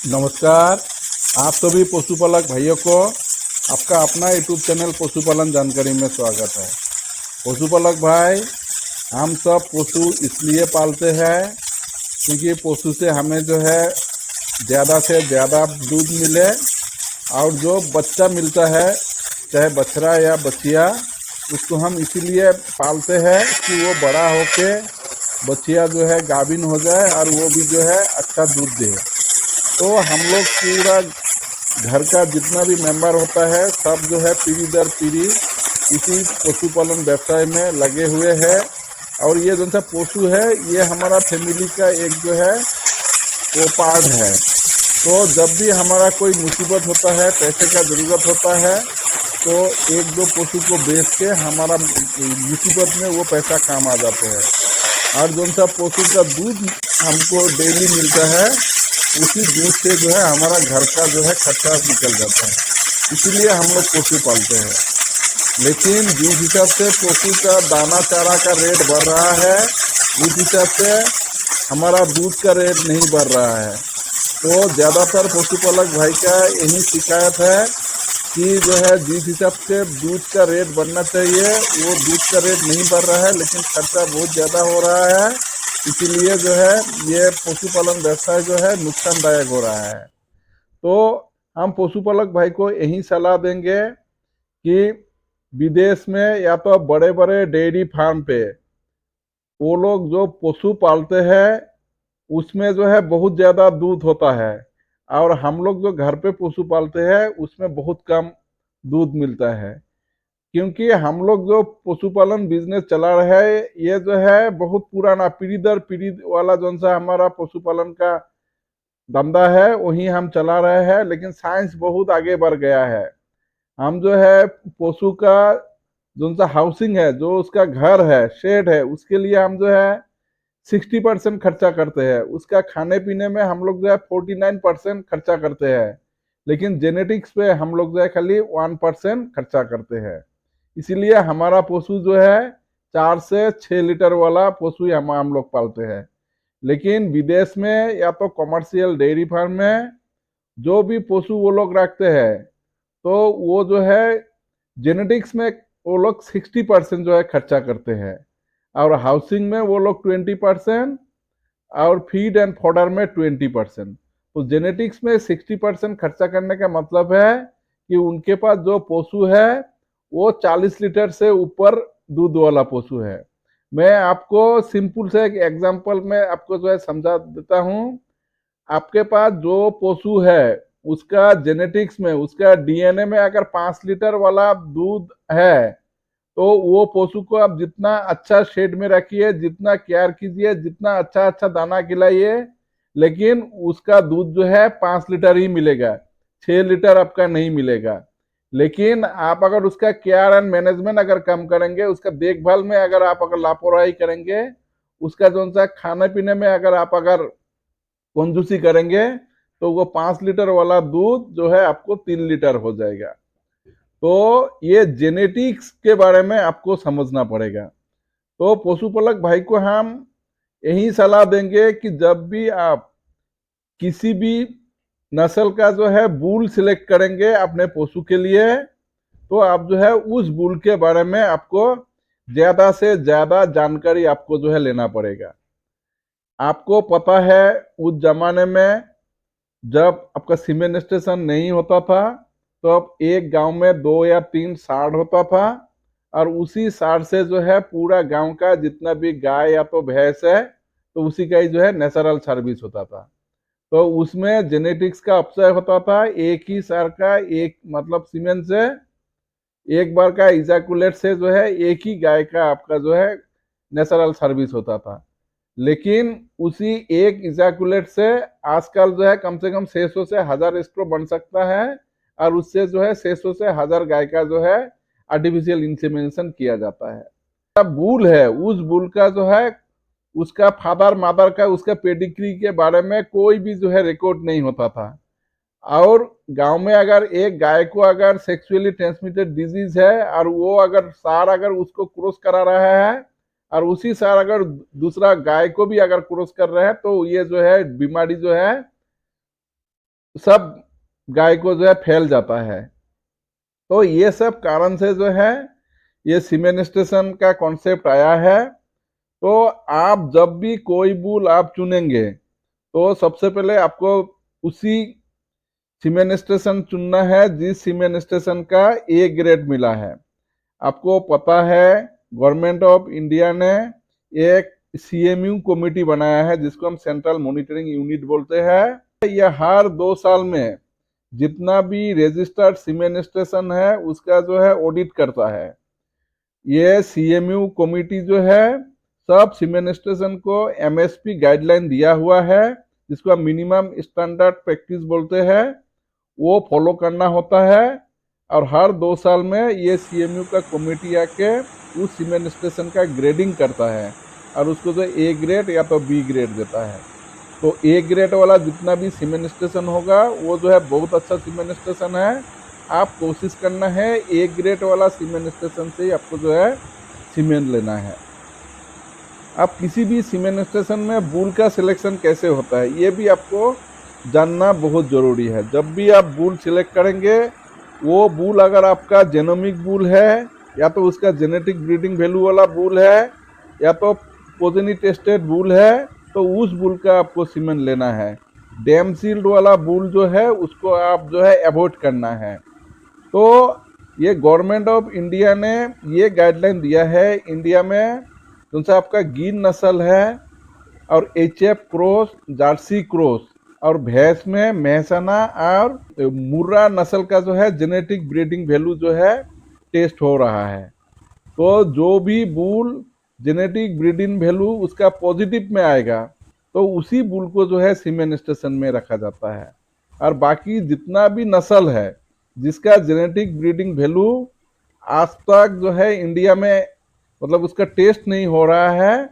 नमस्कार। आप सभी पशुपालक भाइयों को आपका अपना यूट्यूब चैनल पशुपालन जानकारी में स्वागत है। पशुपालक भाई, हम सब पशु इसलिए पालते हैं क्योंकि पशु से हमें जो है ज़्यादा से ज़्यादा दूध मिले और जो बच्चा मिलता है, चाहे बछड़ा या बछिया, उसको हम इसीलिए पालते हैं कि वो बड़ा होके बछिया जो है गाभिन हो जाए और वो भी जो है अच्छा दूध दे। तो हम लोग पूरा घर का जितना भी मेंबर होता है सब जो है पीढ़ी दर पीढ़ी इसी पशुपालन व्यवसाय में लगे हुए हैं। और ये जो सा पशु है ये हमारा फैमिली का एक जो है वो पार्ट है। तो जब भी हमारा कोई मुसीबत होता है, पैसे का ज़रूरत होता है, तो एक दो पशु को बेच के हमारा मुसीबत में वो पैसा काम आ जाते हैं। और जो सा पशु का दूध हमको डेली मिलता है, उसी दूध से जो है हमारा घर का जो है खर्चा निकल जाता है। इसीलिए हम लोग पशु पालते हैं। लेकिन जिस हिसाब से पशु का दाना चारा का रेट बढ़ रहा है, उस हिसाब से हमारा दूध का रेट नहीं बढ़ रहा है। तो ज़्यादातर पशुपालक भाई का यही शिकायत है कि जो है जिस हिसाब से दूध का रेट बढ़ना चाहिए वो दूध का रेट नहीं बढ़ रहा है, लेकिन खर्चा बहुत ज़्यादा हो रहा है। इसीलिए जो है ये पशुपालन व्यवसाय जो है नुकसानदायक हो रहा है। तो हम पशुपालक भाई को यही सलाह देंगे कि विदेश में या तो बड़े बड़े डेयरी फार्म पे वो लोग जो पशु पालते हैं उसमें जो है बहुत ज़्यादा दूध होता है, और हम लोग जो घर पे पशु पालते हैं उसमें बहुत कम दूध मिलता है। क्योंकि हम लोग जो पशुपालन बिजनेस चला रहे हैं ये जो है बहुत पुराना पीढ़ी दर पीढ़ी वाला जो सा हमारा पशुपालन का धंधा है वही हम चला रहे हैं। लेकिन साइंस बहुत आगे बढ़ गया है। हम जो है पशु का जो सा हाउसिंग है, जो उसका घर है, शेड है, उसके लिए हम जो है 60% खर्चा करते हैं। उसका खाने पीने में हम लोग जो है 49% खर्चा करते हैं। लेकिन जेनेटिक्स पे हम लोग जो है खाली 1% खर्चा करते हैं। इसीलिए हमारा पशु जो है 4 से 6 लीटर वाला पशु हम लोग पालते हैं। लेकिन विदेश में या तो कमर्शियल डेयरी फार्म में जो भी पशु वो लोग रखते हैं, तो वो जो है जेनेटिक्स में वो लोग 60% जो है खर्चा करते हैं, और हाउसिंग में वो लोग 20% और फीड एंड फॉडर में 20%। तो जेनेटिक्स में 60% खर्चा करने का मतलब है कि उनके पास जो पशु है वो 40 लीटर से ऊपर दूध वाला पशु है। मैं आपको सिंपल से एक एग्जांपल में आपको जो है समझा देता हूँ। आपके पास जो पशु है उसका जेनेटिक्स में, उसका डीएनए में अगर 5 लीटर वाला दूध है, तो वो पशु को आप जितना अच्छा शेड में रखिए, जितना केयर कीजिए, जितना अच्छा अच्छा दाना खिलाइए, लेकिन उसका दूध जो है 5 लीटर ही मिलेगा, 6 लीटर आपका नहीं मिलेगा। लेकिन आप अगर उसका केयर एंड मैनेजमेंट अगर कम करेंगे, उसका देखभाल में अगर आप अगर लापरवाही करेंगे, उसका जो सा खाने पीने में अगर आप अगर कंजूसी करेंगे, तो वो 5 लीटर वाला दूध जो है आपको 3 लीटर हो जाएगा। तो ये जेनेटिक्स के बारे में आपको समझना पड़ेगा। तो पशुपालक भाई को हम यही सलाह देंगे कि जब भी आप किसी भी नस्ल का जो है बुल सिलेक्ट करेंगे अपने पशु के लिए, तो आप जो है उस बुल के बारे में आपको ज्यादा से ज्यादा जानकारी आपको जो है लेना पड़ेगा। आपको पता है उस जमाने में जब आपका सीमेंट स्टेशन नहीं होता था, तो अब एक गांव में 2 या 3 साढ़ होता था, और उसी साढ़ से जो है पूरा गांव का जितना भी गाय या तो भैंस है, तो उसी का ही जो है नेचुरल सर्विस होता था। तो उसमें जेनेटिक्स का अपचय होता था। एक ही सार का एक मतलब सीमेंट से एक बार का इजाकुलेट से जो है एक ही गाय का आपका जो है नेचुरल सर्विस होता था। लेकिन उसी एक इजाकुलेट से आजकल जो है कम से कम 600 से 1000 स्ट्रो बन सकता है, और उससे जो है 600 से 1000 गाय का जो है आर्टिफिशियल इंसेमिनेशन किया जाता है। बुल है, उस बुल का जो है उसका फादर मदर का उसका पेडिग्री के बारे में कोई भी जो है रिकॉर्ड नहीं होता था। और गांव में अगर एक गाय को अगर सेक्सुअली ट्रांसमिटेड डिजीज है और वो अगर सार अगर उसको क्रॉस करा रहा है, और उसी सार अगर दूसरा गाय को भी अगर क्रॉस कर रहा है, तो ये जो है बीमारी जो है सब गाय को जो है फैल जाता है। तो ये सब कारण से जो है ये सीमेंस्टेशन का कॉन्सेप्ट आया है। तो आप जब भी कोई बुल आप चुनेंगे तो सबसे पहले आपको उसी सीमेंस्टेशन चुनना है जिस सीमेंस्टेशन का ए ग्रेड मिला है। आपको पता है गवर्नमेंट ऑफ इंडिया ने एक सीएमयू कमेटी बनाया है जिसको हम सेंट्रल मॉनिटरिंग यूनिट बोलते हैं। यह हर 2 साल में जितना भी रजिस्टर्ड सीमेंस्टेशन है उसका जो है ऑडिट करता है। ये सीएमयू कमेटी जो है सब सीमेंस्टेशन को एमएसपी गाइडलाइन दिया हुआ है जिसको हम मिनिमम स्टैंडर्ड प्रैक्टिस बोलते हैं, वो फॉलो करना होता है। और हर 2 साल में ये सीएमयू का कमेटी आके उस सीमेंस्टेशन का ग्रेडिंग करता है और उसको जो ए ग्रेड या तो बी ग्रेड देता है। तो ए ग्रेड वाला जितना भी सीमेंस्टेशन होगा वो जो है बहुत अच्छा सीमेंस्टेशन है। आप कोशिश करना है ए ग्रेड वाला सीमेंस्टेशन से ही आपको जो है सीमेंट लेना है। आप किसी भी सीमेंस्टेशन में बुल का सिलेक्शन कैसे होता है ये भी आपको जानना बहुत ज़रूरी है। जब भी आप बुल सिलेक्ट करेंगे वो बुल अगर आपका जेनोमिक बुल है या तो उसका जेनेटिक ब्रीडिंग वैल्यू वाला बुल है या तो पोजेनी टेस्टेड बुल है तो उस बुल का आपको सीमेंट लेना है। डैम सील्ड वाला बुल जो है उसको आप जो है अवॉइड करना है। तो ये गवर्नमेंट ऑफ इंडिया ने ये गाइडलाइन दिया है इंडिया में जो सा आपका गिर नस्ल है और एचएफ क्रॉस, जर्सी क्रॉस और भैंस में मेहसाना और मुर्रा नस्ल का जो है जेनेटिक ब्रीडिंग वैल्यू जो है टेस्ट हो रहा है। तो जो भी बुल जेनेटिक ब्रीडिंग वैल्यू उसका पॉजिटिव में आएगा तो उसी बुल को जो है सीमेंस्टेशन में रखा जाता है। और बाकी जितना भी नस्ल है जिसका जेनेटिक ब्रीडिंग वैल्यू आज तक जो है इंडिया में मतलब उसका टेस्ट नहीं हो रहा है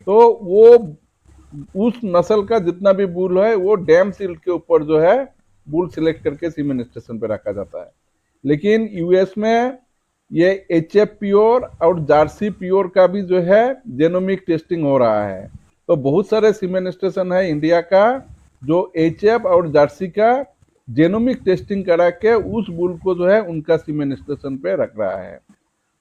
तो वो उस नस्ल का जितना भी बुल है वो डैम सील्ड के ऊपर जो है बुल सिलेक्ट करके सीमेंस्टेशन पे रखा जाता है। लेकिन यूएस में ये एचएफ प्योर और जर्सी प्योर का भी जो है जेनोमिक टेस्टिंग हो रहा है। तो बहुत सारे सीमेंस्टेशन है इंडिया का जो एचएफ और जर्सी का जेनोमिक टेस्टिंग करा के उस बुल को जो है उनका सीमेंस्टेशन पे रख रहा है।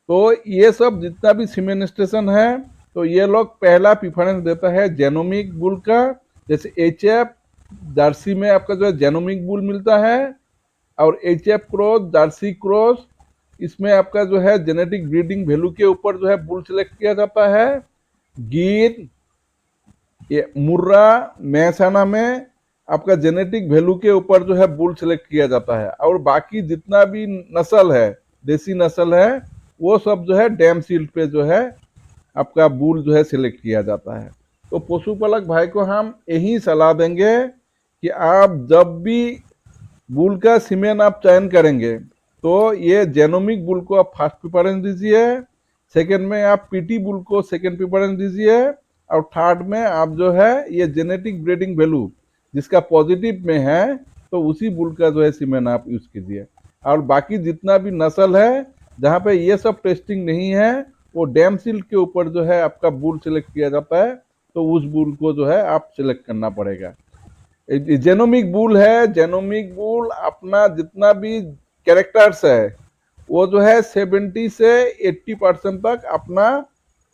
तो ये सब जितना भी सीमेंस्टेशन है तो ये लोग पहला प्रिफरेंस देता है जेनोमिक बुल का। जैसे एचएफ जर्सी में आपका जो है जेनोमिक बुल मिलता है और एचएफ क्रॉस, जर्सी क्रॉस इसमें आपका जो है जेनेटिक ब्रीडिंग वैल्यू के ऊपर जो है बुल सिलेक्ट किया जाता है। गिर, ये मुर्रा, मेहसाना में आपका जेनेटिक वैल्यू के ऊपर जो है बुल सिलेक्ट किया जाता है। और बाकी जितना भी नस्ल है देसी नस्ल है वो सब जो है डैम सील्ड पे जो है आपका बुल जो है सिलेक्ट किया जाता है। तो पशुपालक भाई को हम यही सलाह देंगे कि आप जब भी बुल का सीमेन आप चयन करेंगे तो ये जेनोमिक बुल को आप फर्स्ट प्रेफरेंस दीजिए, सेकंड में आप पीटी बुल को सेकंड प्रेफरेंस दीजिए और थर्ड में आप जो है ये जेनेटिक ब्रीडिंग वैल्यू जिसका पॉजिटिव में है तो उसी बुल का जो है सीमेन आप यूज कीजिए। और बाकी जितना भी नस्ल है जहाँ पे ये सब टेस्टिंग नहीं है वो डैम सील्ड के ऊपर जो है आपका बुल सिलेक्ट किया जाता है तो उस बुल को जो है आप सिलेक्ट करना पड़ेगा। जेनोमिक बुल है, जेनोमिक बुल अपना जितना भी कैरेक्टर्स है वो जो है 70 से 80% तक अपना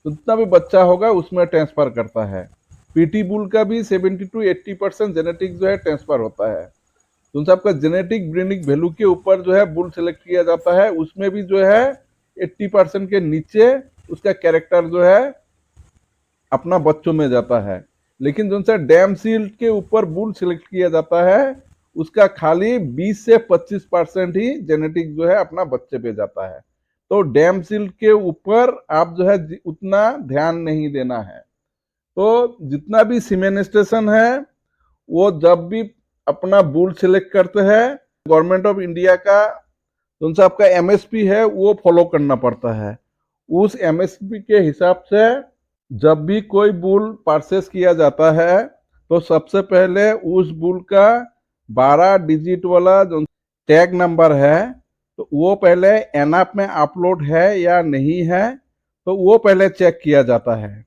जितना भी बच्चा होगा उसमें ट्रांसफर करता है। पीटी बुल का भी 70 to 80% जेनेटिक जो है ट्रांसफर होता है। तो आपका जेनेटिक ब्रीडिंग वैल्यू के ऊपर जो है बुल सिलेक्ट किया जाता है उसमें भी जो है 80% के नीचे उसका कैरेक्टर जो है अपना बच्चों में जाता है। लेकिन जो सा डैम सील्ड के ऊपर बुल सिलेक्ट किया जाता है उसका खाली 20 से 25% ही जेनेटिक जो है अपना बच्चे पे जाता है। तो डैम सील्ड के ऊपर आप जो है उतना ध्यान नहीं देना है। तो जितना भी सीमेंस्टेशन है वो जब भी अपना बुल सिलेक्ट करते हैं गवर्नमेंट ऑफ इंडिया का जो सा आपका एमएसपी है वो फॉलो करना पड़ता है। उस एमएसपी के हिसाब से जब भी कोई बुल परचेस किया जाता है तो सबसे पहले उस बुल का 12 डिजिट वाला जो टैग नंबर है तो वो पहले एनएप में अपलोड है या नहीं है तो वो पहले चेक किया जाता है।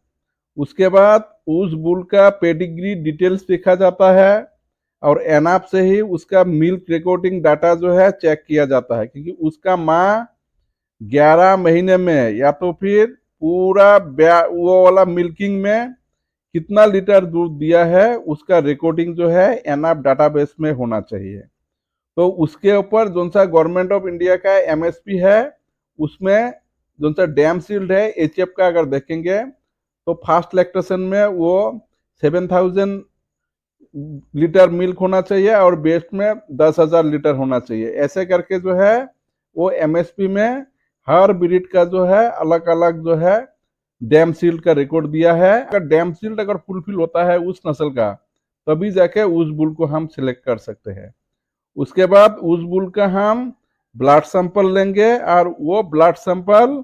उसके बाद उस बुल का पेडिग्री डिटेल्स देखा जाता है। और एनाप से ही उसका मिल्क रिकॉर्डिंग डाटा जो है चेक किया जाता है, क्योंकि उसका माँ 11 महीने में या तो फिर पूरा वो वाला मिल्किंग में कितना लीटर दूध दिया है उसका रिकॉर्डिंग जो है एनाप डाटाबेस में होना चाहिए। तो उसके ऊपर जो सा गवर्नमेंट ऑफ इंडिया का एमएसपी है उसमें जो सा डैम सील्ड है एचएफ का अगर देखेंगे तो फास्ट लैक्टेशन में वो 7,000 लीटर मिल्क होना चाहिए और बेस्ट में 10,000 लीटर होना चाहिए। ऐसे करके जो है वो एमएसपी में हर ब्रीड का जो है अलग अलग जो है डैम सील्ड का रिकॉर्ड दिया है। अगर डैम सील्ड अगर फुलफिल होता है उस नस्ल का तभी जाके उस बुल को हम सिलेक्ट कर सकते हैं। उसके बाद उस बुल का हम ब्लड सैंपल लेंगे और वो blood sample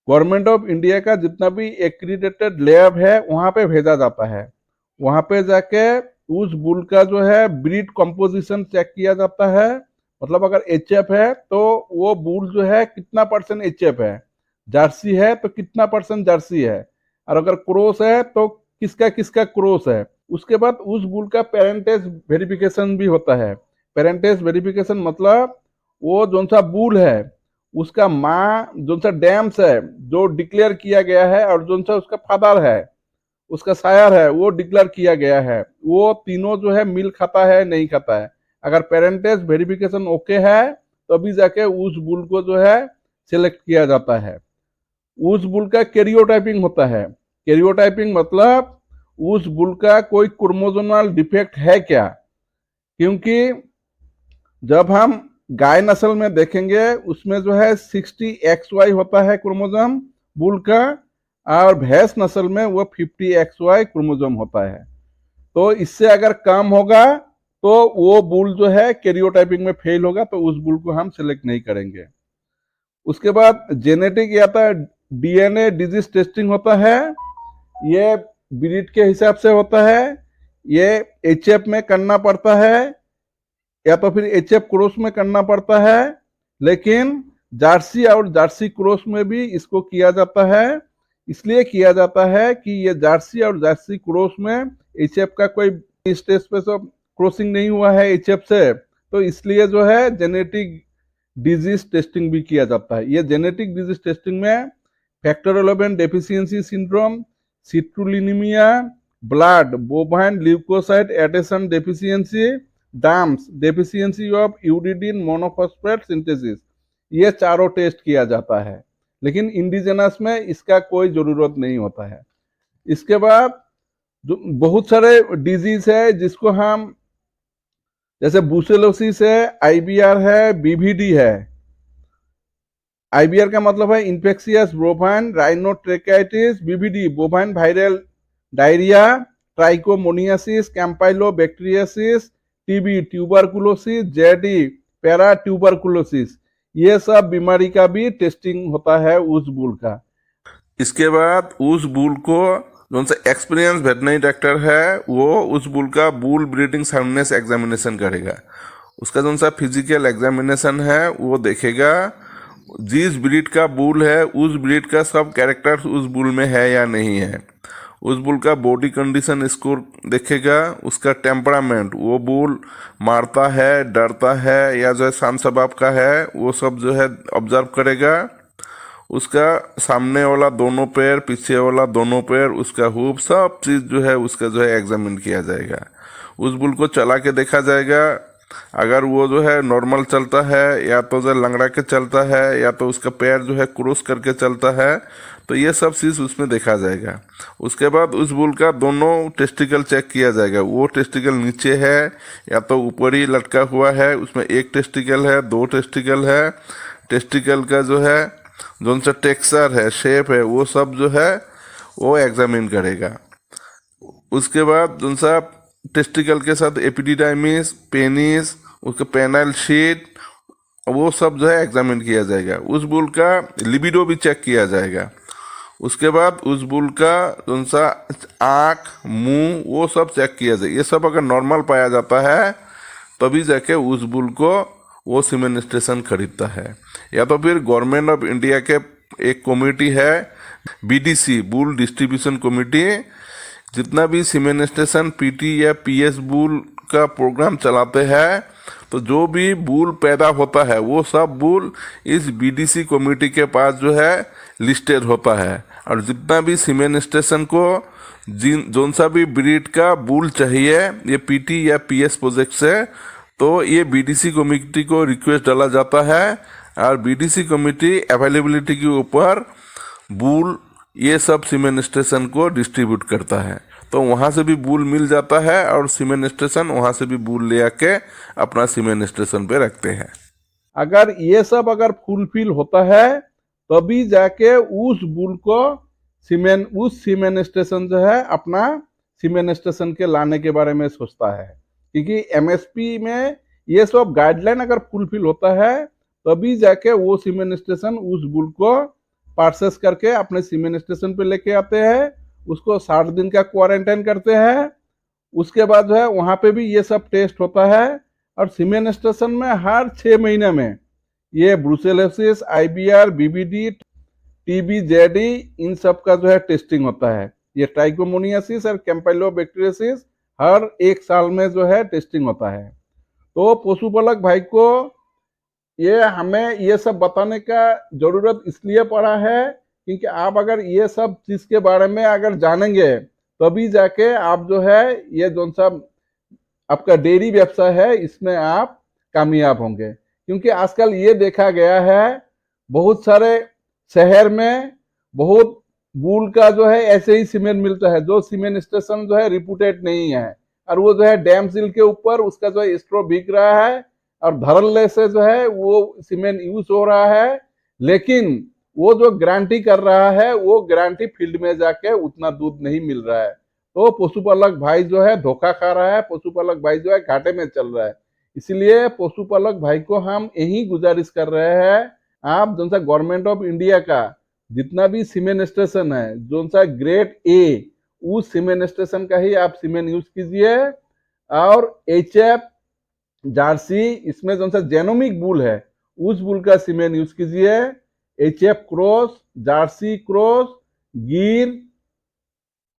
government of India का जितना भी एक्रीडेटेड लैब है वहां पे भेजा जाता है। वहां पे जाके उस बुल का जो है ब्रीड कंपोजिशन चेक किया जाता है। मतलब अगर एचएफ है तो वो बुल जो है कितना परसेंट एचएफ है, जर्सी है तो कितना परसेंट जर्सी है, और अगर क्रॉस है तो किसका किसका क्रॉस है। उसके बाद उस बुल का पेरेंटेज वेरिफिकेशन भी होता है। पेरेंटेज वेरिफिकेशन मतलब वो जो सा बुल है उसका माँ जो सा डैम्स है जो डिक्लेयर किया गया है और जो सा उसका फादर है उसका शायर है वो डिक्लेयर किया गया है, वो तीनों जो है मिल खाता है नहीं खाता है। अगर पेरेंटेज वेरिफिकेशन ओके है तो अभी जाके उस बुल को जो है सिलेक्ट किया जाता है। उस बुल का कैरियोटाइपिंग होता है। कैरियोटाइपिंग मतलब उस बुल का कोई क्रोमोसोमल डिफेक्ट है क्या, क्योंकि जब हम गाय नस्ल में देखेंगे उसमें जो है 60XY होता है क्रोमोसोम बुल का, और भैंस नस्ल में वो 50XY क्रोमोसोम होता है। तो इससे अगर कम होगा तो वो बुल जो है कैरियोटाइपिंग में फेल होगा, तो उस बुल को हम सिलेक्ट नहीं करेंगे। उसके बाद जेनेटिक या तो डीएनए डिजीज टेस्टिंग होता है, ये ब्रीड के हिसाब से होता है, ये एचएफ में करना पड़ता है या तो फिर एचएफ क्रॉस में करना पड़ता है, लेकिन जर्सी और जर्सी क्रॉस में भी इसको किया जाता है। इसलिए किया जाता है कि ये जर्सी और जर्सी क्रॉस में एचएफ का कोई स्टेज पे सब क्रॉसिंग नहीं हुआ है एचएफ से, तो इसलिए जो है जेनेटिक डिजीज टेस्टिंग भी किया जाता है। ये जेनेटिक डिजीज टेस्टिंग में factor 11 deficiency syndrome, citrullinemia, blood bovine leukocyte adhesion deficiency, DUMPS deficiency of uridine monophosphate synthesis, ये चारों टेस्ट किया जाता है, लेकिन इंडिजिनस में इसका कोई जरूरत नहीं होता है। इसके बाद जो बहुत सारे डिजीज है जिसको हम, जैसे ब्रुसेलोसिस है, आईबीआर है, बीवीडी है। आईबीआर का मतलब है infectious bovine rhinotracheitis, BVD bovine viral diarrhoea, trichomoniasis, campylobacteriosis, TB tuberculosis, JD para tuberculosis, ये सब बीमारी का भी टेस्टिंग होता है उस बुल का। इसके बाद उस बुल को जो सा एक्सपीरियंस वेटनरी डॉक्टर है वो उस बुल का बुल ब्रीडिंग साउंडनेस एग्जामिनेशन करेगा। उसका जो सा फिजिकल एग्जामिनेशन है वो देखेगा जिस ब्रीड का बुल है उस ब्रीड का सब कैरेक्टर्स उस बुल में है या नहीं है। उस बुल का बॉडी कंडीशन स्कोर देखेगा, उसका टेम्परामेंट, वो बुल मारता है, डरता है या जो है शांत स्वभाव का है, वो सब जो है ऑब्जर्व करेगा। उसका सामने वाला दोनों पैर, पीछे वाला दोनों पैर, उसका हुप, सब चीज़ जो है उसका जो है एग्जामिन किया जाएगा। उस बुल को चला के देखा जाएगा, अगर वो जो है नॉर्मल चलता है या तो जो लंगड़ा के चलता है या तो उसका पैर जो है क्रॉस करके चलता है, तो ये सब चीज़ उसमें देखा जाएगा। उसके बाद उस बुल का दोनों टेस्टिकल चेक किया जाएगा, वो टेस्टिकल नीचे है या तो ऊपर ही लटका हुआ है, उसमें एक टेस्टिकल है, दो टेस्टिकल है। टेस्टिकल का जो है जो सा टेक्सचर है, शेप है, वो सब जो है वो एग्जामिन करेगा। उसके बाद जो सा टेस्टिकल के साथ एपिडिडाइमिस, पेनिस, उसका पेनल शीट, वो सब जो है एग्जामिन किया जाएगा। उस बुल का लिबिडो भी चेक किया जाएगा। उसके बाद उस बुल का जो सा आँख, मुंह, वो सब चेक किया जाएगा। ये सब अगर नॉर्मल पाया जाता है तभी जाके उस बुल को वो सीमेंस्टेशन खरीदता है। या तो फिर गवर्नमेंट ऑफ इंडिया के एक कमेटी है बीडीसी, बुल डिस्ट्रीब्यूशन कमेटी, जितना भी सीमेंस्टेशन पीटी या पीएस बुल का प्रोग्राम चलाते हैं, तो जो भी बूल पैदा होता है वो सब बूल इस बीडीसी कमेटी के पास जो है लिस्टेड होता है। और जितना भी सीमेन स्टेशन को जोन सा भी ब्रीड का बूल चाहिए ये पीटी या पीएस प्रोजेक्ट से, तो ये बीडीसी कमेटी को रिक्वेस्ट डाला जाता है और बीडीसी कमेटी अवेलेबिलिटी के ऊपर बूल ये सब सीमेन स्टेशन को डिस्ट्रीब्यूट करता है। तो वहाँ से भी बूल मिल जाता है और सीमेन स्टेशन वहाँ से भी बूल ले आके अपना सीमेन स्टेशन पे रखते हैं। अगर ये सब अगर फुलफिल होता है तभी जाके उस बूल को उस सीमेन स्टेशन जो है अपना सीमेन स्टेशन के लाने के बारे में सोचता है। क्योंकि एमएसपी में ये सब गाइडलाइन अगर फुलफिल होता है तभी जाके वो सीमेन स्टेशन उस बूल को परचेस करके अपने सीमेन स्टेशन पे लेके आते हैं, उसको 60 दिन का क्वारंटाइन करते हैं। उसके बाद जो है वहाँ पे भी ये सब टेस्ट होता है और सीमेन स्टेशन में हर 6 महीने में ये brucellosis, IBR, BBD, TB, JD इन सब का जो है टेस्टिंग होता है। ये ट्राइकोमोनियासिस और कैम्पाइलोबैक्टीरियोसिस हर 1 साल में जो है टेस्टिंग होता है। तो पशुपालक भाई को ये हमें ये सब बताने का जरूरत इसलिए पड़ा है क्योंकि आप अगर ये सब चीज के बारे में अगर जानेंगे तभी जाके आप जो है ये जो सा आपका डेयरी व्यवसाय है इसमें आप कामयाब होंगे। क्योंकि आजकल ये देखा गया है बहुत सारे शहर में बहुत बूल का जो है ऐसे ही सीमेंट मिलता है जो सीमेंट स्टेशन जो है रिपूटेड नहीं है और वो जो है डैम सील के ऊपर उसका जो है स्ट्रो बिक रहा है और धड़ल्ले से जो है वो सीमेंट यूज हो रहा है, लेकिन वो जो गारंटी कर रहा है वो गारंटी फील्ड में जाके उतना दूध नहीं मिल रहा है। तो पशुपालक भाई जो है धोखा खा रहा है, पशुपालक भाई जो है घाटे में चल रहा है। इसलिए पशुपालक भाई को हम यही गुजारिश कर रहे हैं, आप जो सा गवर्नमेंट ऑफ इंडिया का जितना भी सीमेंट स्टेशन है जो सा ग्रेड ए उस सीमेंट स्टेशन का ही आप सीमेंट यूज कीजिए। और एचएफ जार्सी इसमें जो सा जेनोमिक बुल है उस बुल का सीमेंट यूज कीजिए। एचएफ क्रॉस, जार्सी क्रॉस, गिर,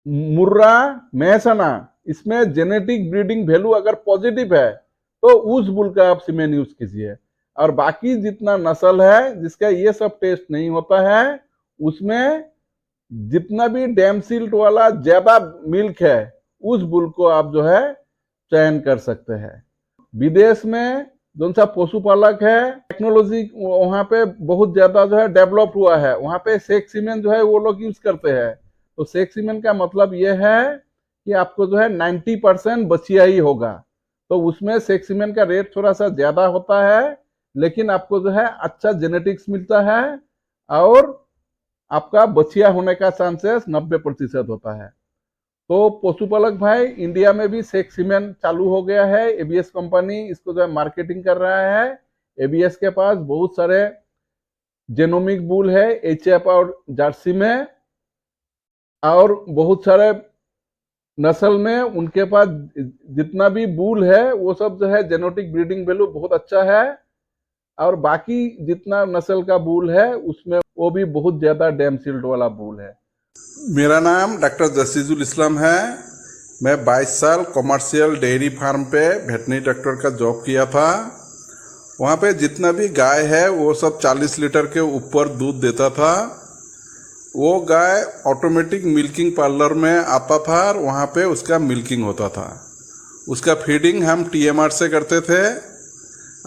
मुर्रा, मैसाना इसमें जेनेटिक ब्रीडिंग वैल्यू अगर पॉजिटिव है तो उस बुल का आप सीमेंट यूज कीजिए। और बाकी जितना नस्ल है जिसका ये सब टेस्ट नहीं होता है उसमें जितना भी डैम सील्ट वाला ज्यादा मिल्क है उस बुल को आप जो है चयन कर सकते हैं। विदेश में जो सा पशुपालक है टेक्नोलॉजी वहाँ पे बहुत ज्यादा जो है डेवलप हुआ है, वहाँ पे सेक सीमेंट जो है वो लोग यूज करते हैं। तो सेक सीमेंट का मतलब ये है कि आपको जो है 90% बचिया ही होगा। तो उसमें सेक सीमेंट का रेट थोड़ा सा ज्यादा होता है लेकिन आपको जो है अच्छा जेनेटिक्स मिलता है और आपका बचिया होने का चांसेस 90% होता है। तो पशुपालक भाई इंडिया में भी सेक सीमेंट चालू हो गया है, एबीएस कंपनी इसको जो है मार्केटिंग कर रहा है। एबीएस के पास बहुत सारे जेनोमिक बुल है एचएफ और जार्सी में और बहुत सारे नस्ल में उनके पास जितना भी बुल है वो सब जो है जेनेटिक ब्रीडिंग वैल्यू बहुत अच्छा है और बाकी जितना नस्ल का बुल है उसमें वो भी बहुत ज्यादा डैम सील्ड वाला बुल है। मेरा नाम डॉक्टर जसीजुल इस्लाम है। मैं 22 साल कमर्शियल डेयरी फार्म पे वेटरनरी डॉक्टर का जॉब किया था। वहाँ पे जितना भी गाय है वो सब 40 लीटर के ऊपर दूध देता था। वो गाय ऑटोमेटिक मिल्किंग पार्लर में आता था और वहाँ पे उसका मिल्किंग होता था। उसका फीडिंग हम टीएमआर से करते थे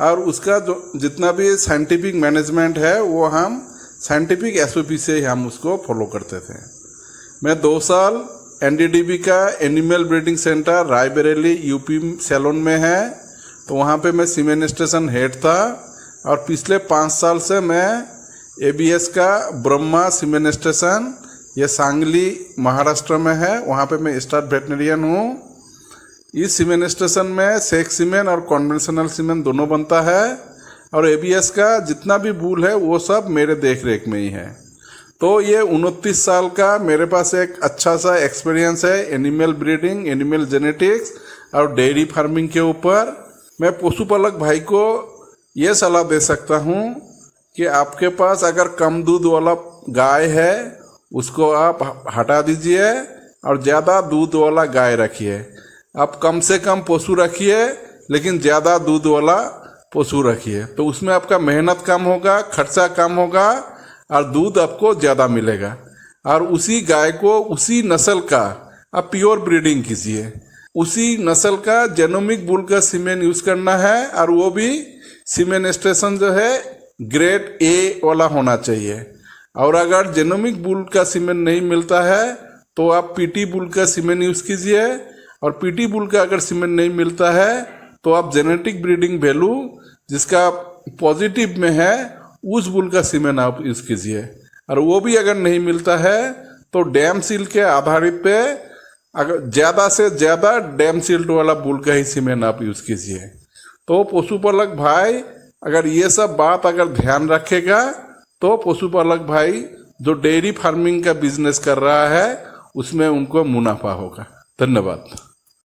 और उसका जो जितना भी साइंटिफिक मैनेजमेंट है वो हम साइंटिफिक एसओपी से ही हम उसको फॉलो करते थे। मैं 2 साल एनडीडीबी का animal breeding centre Raebareli UP salon में है, तो वहाँ पे मैं सीमेंट स्टेशन हेड था और पिछले 5 साल से मैं एबीएस का ब्रह्मा सीमेंट स्टेशन ये सांगली महाराष्ट्र में है, वहाँ पे मैं स्टाफ वेटरनरियन हूँ। इस सीमेंट स्टेशन में सेक सीमेंट और कन्वेंशनल सीमेंट दोनों बनता है और एबीएस का जितना भी बूल है वो सब मेरे देख रेख में ही है। तो ये 29 साल का मेरे पास एक अच्छा सा एक्सपीरियंस है एनिमल ब्रीडिंग, एनिमल जेनेटिक्स और डेयरी फार्मिंग के ऊपर। मैं पशुपालक भाई को ये सलाह दे सकता हूँ कि आपके पास अगर कम दूध वाला गाय है उसको आप हटा दीजिए और ज़्यादा दूध वाला गाय रखिए। आप कम से कम पशु रखिए, लेकिन ज़्यादा दूध वाला पशु रखिए, तो उसमें आपका मेहनत कम होगा, खर्चा कम होगा और दूध आपको ज़्यादा मिलेगा। और उसी गाय को उसी नस्ल का आप प्योर ब्रीडिंग कीजिए, उसी नस्ल का जेनोमिक बुल का सीमेन यूज़ करना है, और वो भी सीमेनेस्टेशन जो है ग्रेड ए वाला होना चाहिए। और अगर जेनोमिक बुल का सीमेन नहीं मिलता है तो आप पीटी बुल का सीमेन यूज़ कीजिए, और पीटी बुल का अगर सीमेन नहीं मिलता है तो आप जेनेटिक ब्रीडिंग वैल्यू जिसका पॉजिटिव में है उस बुल का सीमेन आप यूज़ कीजिए। और वो भी अगर नहीं मिलता है तो डैम सील के आधारित पे अगर ज़्यादा से ज़्यादा डैम सील्ड वाला बुल का ही सीमेन आप यूज़ कीजिए। तो पशुपालक भाई अगर ये सब बात अगर ध्यान रखेगा तो पशुपालक भाई जो डेयरी फार्मिंग का बिजनेस कर रहा है उसमें उनको मुनाफा होगा। धन्यवाद।